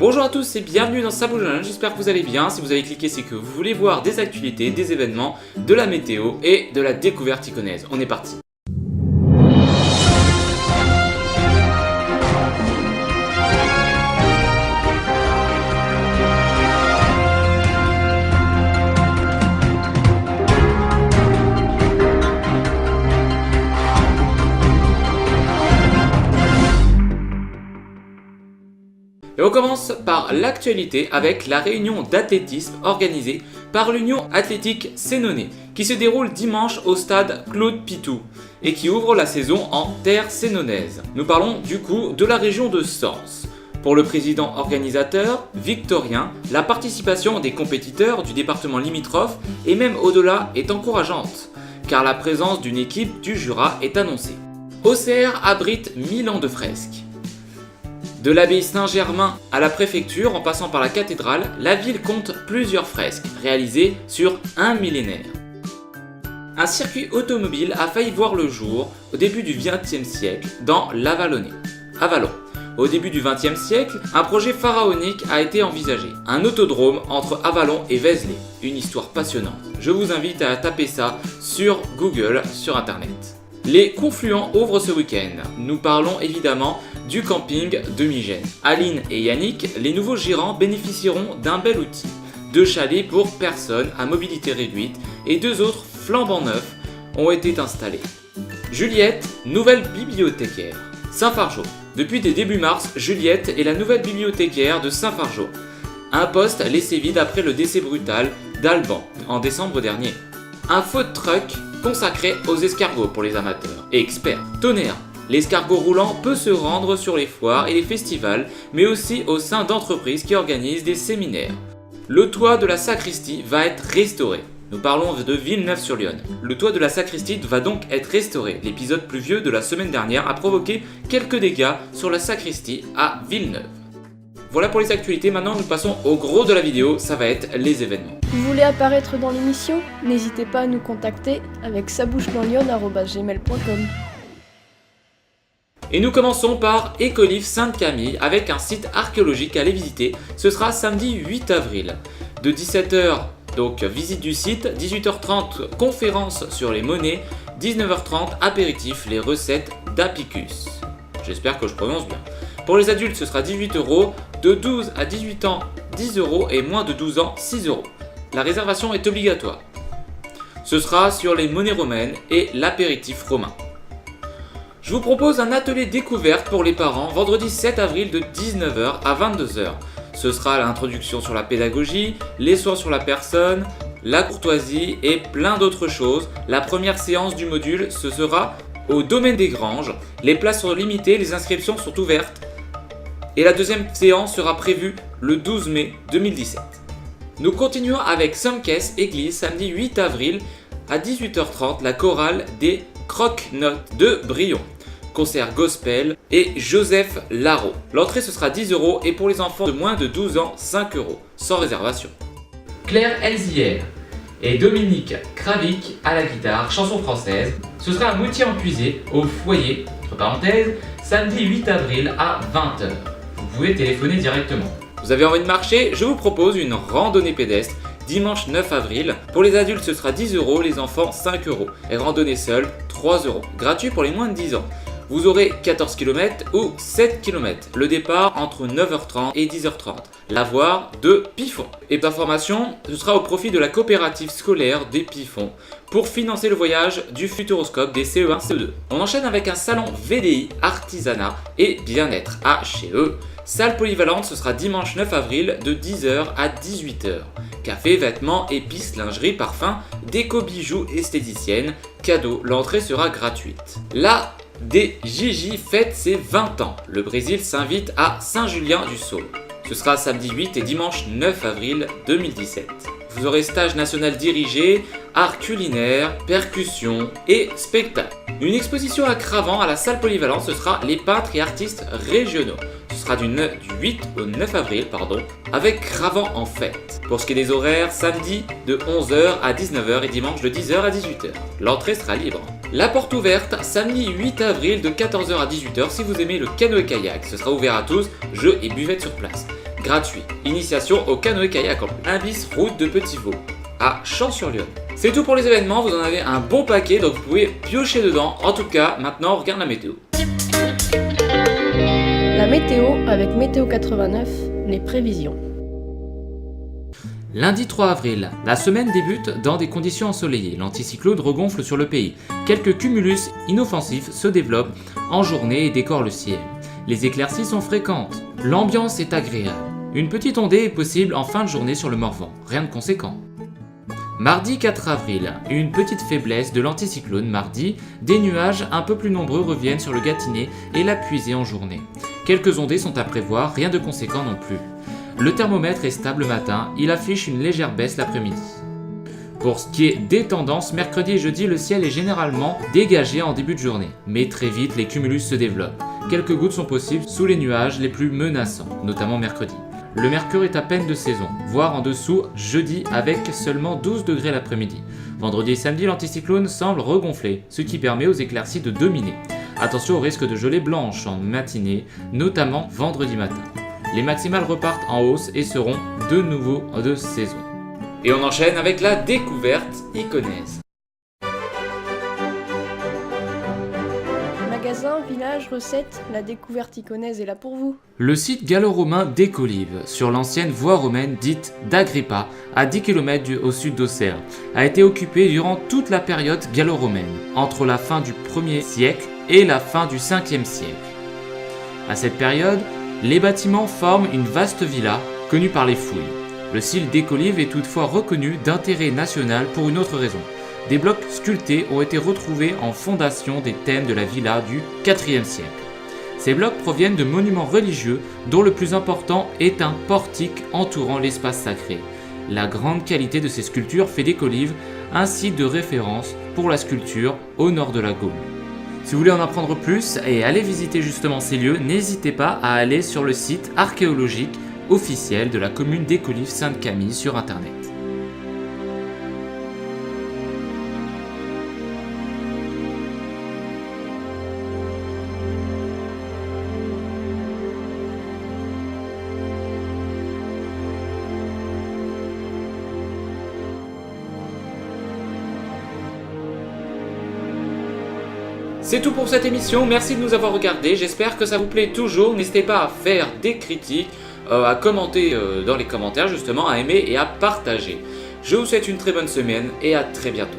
Bonjour à tous et bienvenue dans Ça bouge, j'espère que vous allez bien. Si vous avez cliqué, c'est que vous voulez voir des actualités, des événements, de la météo et de la découverte iconaise. On est parti. Et on commence par l'actualité avec la réunion d'athlétisme organisée par l'Union Athlétique Sénonais qui se déroule dimanche au stade Claude Pitou et qui ouvre la saison en terre sénonaise. Nous parlons du coup de la région de Sens. Pour le président organisateur, Victorien, la participation des compétiteurs du département limitrophe et même au-delà est encourageante car la présence d'une équipe du Jura est annoncée. Auxerre abrite 1000 ans de fresques. De l'abbaye Saint-Germain à la préfecture, en passant par la cathédrale, la ville compte plusieurs fresques réalisées sur un millénaire. Un circuit automobile a failli voir le jour au début du XXe siècle dans l'Avalonnais. Avalon. Au début du XXe siècle, un projet pharaonique a été envisagé. Un autodrome entre Avalon et Vézelay. Une histoire passionnante. Je vous invite à taper ça sur Google, sur internet. Les confluents ouvrent ce week-end. Nous parlons évidemment du camping de Migène. Aline et Yannick, les nouveaux gérants, bénéficieront d'un bel outil. 2 chalets pour personnes à mobilité réduite et 2 autres flambant neufs ont été installés. Juliette, nouvelle bibliothécaire. Saint-Fargeau. Depuis début mars, Juliette est la nouvelle bibliothécaire de Saint-Fargeau. Un poste laissé vide après le décès brutal d'Alban en décembre dernier. Un food truck consacré aux escargots pour les amateurs et experts. Tonnerre. L'escargot roulant peut se rendre sur les foires et les festivals, mais aussi au sein d'entreprises qui organisent des séminaires. Le toit de la sacristie va être restauré. Nous parlons de Villeneuve-sur-Yonne. Le toit de la sacristie va donc être restauré. L'épisode pluvieux de la semaine dernière a provoqué quelques dégâts sur la sacristie à Villeneuve. Voilà pour les actualités, maintenant nous passons au gros de la vidéo, ça va être les événements. Vous voulez apparaître dans l'émission? N'hésitez pas à nous contacter avec sabouchedanslyon@gmail.com. Et nous commençons par Écolif Sainte-Camille avec un site archéologique à aller visiter. Ce sera samedi 8 avril. De 17h, donc visite du site, 18h30 conférence sur les monnaies, 19h30 apéritif, les recettes d'Apicus. J'espère que je prononce bien. Pour les adultes, ce sera 18 €, de 12 à 18 ans 10 € et moins de 12 ans 6 €. La réservation est obligatoire. Ce sera sur les monnaies romaines et l'apéritif romain. Je vous propose un atelier découverte pour les parents vendredi 7 avril de 19h à 22h. Ce sera l'introduction sur la pédagogie, les soins sur la personne, la courtoisie et plein d'autres choses. La première séance du module, ce sera au domaine des Granges. Les places sont limitées, les inscriptions sont ouvertes. Et la deuxième séance sera prévue le 12 mai 2017. Nous continuons avec Somkes Église samedi 8 avril à 18h30, la chorale des Croque-Notes de Brion. Concert gospel et Joseph Larreau. L'entrée ce sera 10 € et pour les enfants de moins de 12 ans 5 €, sans réservation. Claire Elzière et Dominique Kravik à la guitare, chanson française. Ce sera à Moutier-en-Puisé, au foyer, entre parenthèses, samedi 8 avril à 20h. Vous pouvez téléphoner directement. Vous avez envie de marcher? Je vous propose une randonnée pédestre dimanche 9 avril. Pour les adultes, ce sera 10 €, les enfants 5 € et randonnée seule 3 €. Gratuit pour les moins de 10 ans. Vous aurez 14 km ou 7 km. Le départ entre 9h30 et 10h30. L'avoir de Pifon. Et d'information, ce sera au profit de la coopérative scolaire des Pifons pour financer le voyage du Futuroscope des CE1, CE2. On enchaîne avec un salon VDI, artisanat et bien-être à chez eux. Salle polyvalente, ce sera dimanche 9 avril de 10h à 18h. Café, vêtements, épices, lingerie, parfums, déco, bijoux, esthéticienne, cadeaux. L'entrée sera gratuite. La DJJ fête ses 20 ans. Le Brésil s'invite à Saint-Julien-du-Sault. Ce sera samedi 8 et dimanche 9 avril 2017. Vous aurez stage national dirigé, art culinaire, percussion et spectacle. Une exposition à Cravant à la salle polyvalente, ce sera les peintres et artistes régionaux. Ce sera du 8 au 9 avril, avec Cravant en fête. Pour ce qui est des horaires, samedi de 11h à 19h et dimanche de 10h à 18h. L'entrée sera libre. La porte ouverte, samedi 8 avril de 14h à 18h si vous aimez le canoë-kayak. Ce sera ouvert à tous, jeux et buvettes sur place. gratuit. Initiation au canoë-kayak en 1 bis route de Petit-Vaux, à Champs-sur-Lyonne. C'est tout pour les événements, vous en avez un bon paquet, donc vous pouvez piocher dedans. En tout cas, maintenant, on regarde la météo. La météo avec Météo 89, les prévisions. Lundi 3 avril, la semaine débute dans des conditions ensoleillées. L'anticyclone regonfle sur le pays. Quelques cumulus inoffensifs se développent en journée et décorent le ciel. Les éclaircies sont fréquentes. L'ambiance est agréable. Une petite ondée est possible en fin de journée sur le Morvan. Rien de conséquent. Mardi 4 avril, une petite faiblesse de l'anticyclone. Mardi, des nuages un peu plus nombreux reviennent sur le Gâtinais et la Puisée en journée. Quelques ondées sont à prévoir, rien de conséquent non plus. Le thermomètre est stable le matin, il affiche une légère baisse l'après-midi. Pour ce qui est des tendances, mercredi et jeudi, le ciel est généralement dégagé en début de journée. Mais très vite, les cumulus se développent. Quelques gouttes sont possibles sous les nuages les plus menaçants, notamment mercredi. Le mercure est à peine de saison, voire en dessous jeudi avec seulement 12 degrés l'après-midi. Vendredi et samedi, l'anticyclone semble regonfler, ce qui permet aux éclaircies de dominer. Attention au risque de gelée blanche en matinée, notamment vendredi matin. Les maximales repartent en hausse et seront de nouveau de saison. Et on enchaîne avec la découverte iconaise. Magasin, village, recettes, la découverte iconaise est là pour vous. Le site gallo-romain d'Écolives, sur l'ancienne voie romaine dite d'Agrippa, à 10 km au sud d'Auxerre, a été occupé durant toute la période gallo-romaine, entre la fin du 1er siècle et la fin du 5e siècle. À cette période, les bâtiments forment une vaste villa connue par les fouilles. Le site d'Écolives est toutefois reconnu d'intérêt national pour une autre raison. Des blocs sculptés ont été retrouvés en fondation des thèmes de la villa du IVe siècle. Ces blocs proviennent de monuments religieux dont le plus important est un portique entourant l'espace sacré. La grande qualité de ces sculptures fait d'Écolives un site de référence pour la sculpture au nord de la Gaule. Si vous voulez en apprendre plus et aller visiter justement ces lieux, n'hésitez pas à aller sur le site archéologique officiel de la commune d'Écolives-Sainte-Camille sur internet. C'est tout pour cette émission, merci de nous avoir regardés, j'espère que ça vous plaît toujours, n'hésitez pas à faire des critiques, à commenter dans les commentaires justement, à aimer et à partager. Je vous souhaite une très bonne semaine et à très bientôt.